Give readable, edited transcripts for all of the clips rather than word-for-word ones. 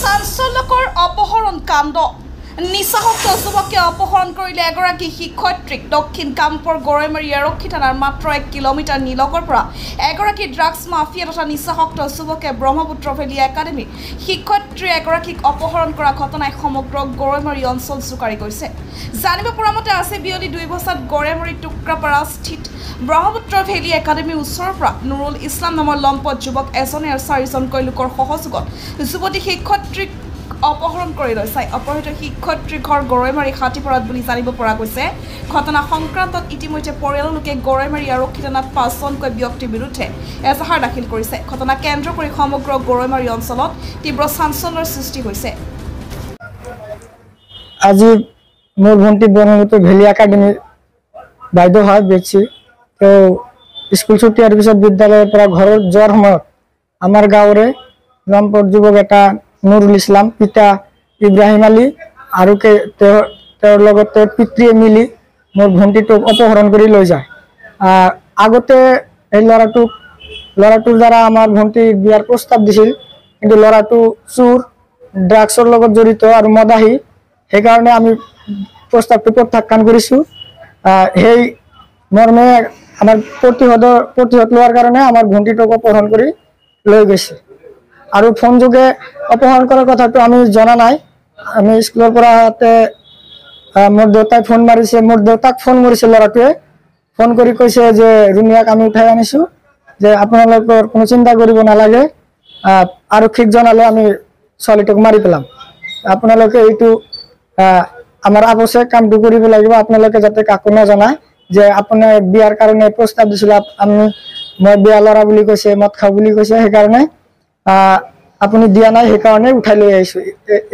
চাঞ্চল্যকৰ অপহৰণ কাণ্ড নিচাসক্ত যুৱকে অপহৰণ কৰিলে এগৰাকী শিক্ষয়িত্ৰীক দক্ষিণ কামপুৰ গৰৈমাৰী আৰক্ষী থানাৰ মাত্ৰ 1 কিলোমিটাৰ নিলগৰ পৰা এগৰাকী ড্ৰাগছ মাফিয়া তথা নিচাসক্ত যুৱকে ব্ৰহ্মপুত্ৰ ভেলী একাডেমী শিক্ষয়িত্ৰী এগৰাকীক অপহৰণ কৰা ঘটনাই সমগ্ৰ গৰৈমাৰী অঞ্চল জোকাৰি গৈছে। জানিব পৰা মতে আছে বিয়লি 2 বজাত গৰৈমাৰী টুক্ৰাপাৰা স্থিত ব্ৰহ্মপুত্ৰ ভেলী একাডেমীৰ ওচৰৰ পৰা নুৰুল ইছলাম নামৰ লম্পট যুৱক এজনে আৰু 4জনকৈ লোকৰ সহযোগত যুৱতী শিক্ষয়িত্ৰীক অপহৰণ কৰি লৈ অপহৃত শিক্ষয়িত্ৰীৰ ঘৰ গৰৈমাৰী হাতীপাৰাত বুলি জানিব পৰা গৈছে। ঘটনা সংক্ৰান্তত ইতিমধ্যে পৰিয়ালৰ লোকে গৰৈমাৰী আৰক্ষী থানাত 5জনকৈ ব্যক্তিৰ বিৰুদ্ধে এজাহাৰ দাখিল কৰিছে। ঘটনা কেন্দ্ৰ কৰি সমগ্ৰ গৰৈমাৰী অঞ্চলত তীব্ৰ চাঞ্চল্যৰ সৃষ্টি হৈছে। আজি মোৰ ভণ্টি ব্ৰহ্মপুত্ৰ ভেলী একাডেমীৰ বাইদেউ হয় বেছি তো স্কুল ছুটি হোৱাৰ পিছত বিদ্যালয়ৰ পৰা ঘৰত যোৱাৰ সময়ত আমাৰ গাঁৱৰে লম্পট যুৱক এটা নুৰুল ইছলাম পিতা ইব্ৰাহিম আলী আৰু তেওঁৰ লগতে পিতৃয়ে মিলি মোৰ ভণ্টিটোক অপহৰণ কৰি লৈ যায়। আগতে এই ল'ৰাটোৰ দ্বাৰা আমাৰ ভণ্টিৰ বিয়াৰ প্ৰস্তাৱ দিছিল, কিন্তু ল'ৰাটো চোৰ ড্ৰাগছৰ লগত জড়িত আৰু মদাহী, সেইকাৰণে আমি প্ৰস্তাৱটো প্ৰত্যাখ্যান কৰিছোঁ। সেই মৰ্মে আমাৰ প্ৰতিশোধ লোৱাৰ কাৰণে আমাৰ ভণ্টিটোক অপহৰণ কৰি লৈ গৈছে আৰু ফোন যোগে অপহৰণ কৰাৰ কথাটো আমি জনা নাই। আমি স্কুলৰ পৰা মোৰ দেউতাই ফোন মাৰিছে, মোৰ দেউতাক ফোন কৰিছে, ল'ৰাটোৱে ফোন কৰি কৈছে যে ৰুনিয়াক আমি উঠাই আনিছোঁ, যে আপোনালোকৰ কোনো চিন্তা কৰিব নালাগে, আৰক্ষীক জনালে আমি ছোৱালীটোক মাৰি পেলাম, আপোনালোকে এইটো আমাৰ আৱশ্যক কামটো কৰিব লাগিব, আপোনালোকে যাতে কাকো নজনায় যে আপোনাৰ বিয়াৰ কাৰণে প্ৰস্তাৱ দিছিল, মই বিয়া ল'ৰা বুলি কৈছে, মদ খাওঁ বুলি কৈছে, সেইকাৰণে আপুনি দিয়া নাই, সেইকাৰণে উঠাই লৈ আহিছোঁ।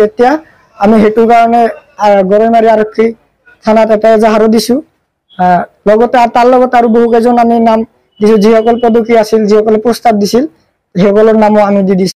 এতিয়া আমি সেইটোৰ কাৰণে গৰৈমাৰী আৰক্ষী থানাত এটা এজাহাৰো দিছোঁ। লগতে তাৰ লগত আৰু বহুকেইজন আমি নাম দিছোঁ, যিসকল পদকী আছিল, যিসকলে প্ৰস্তাৱ দিছিল, সেইসকলৰ নামো আমি দি দিছোঁ।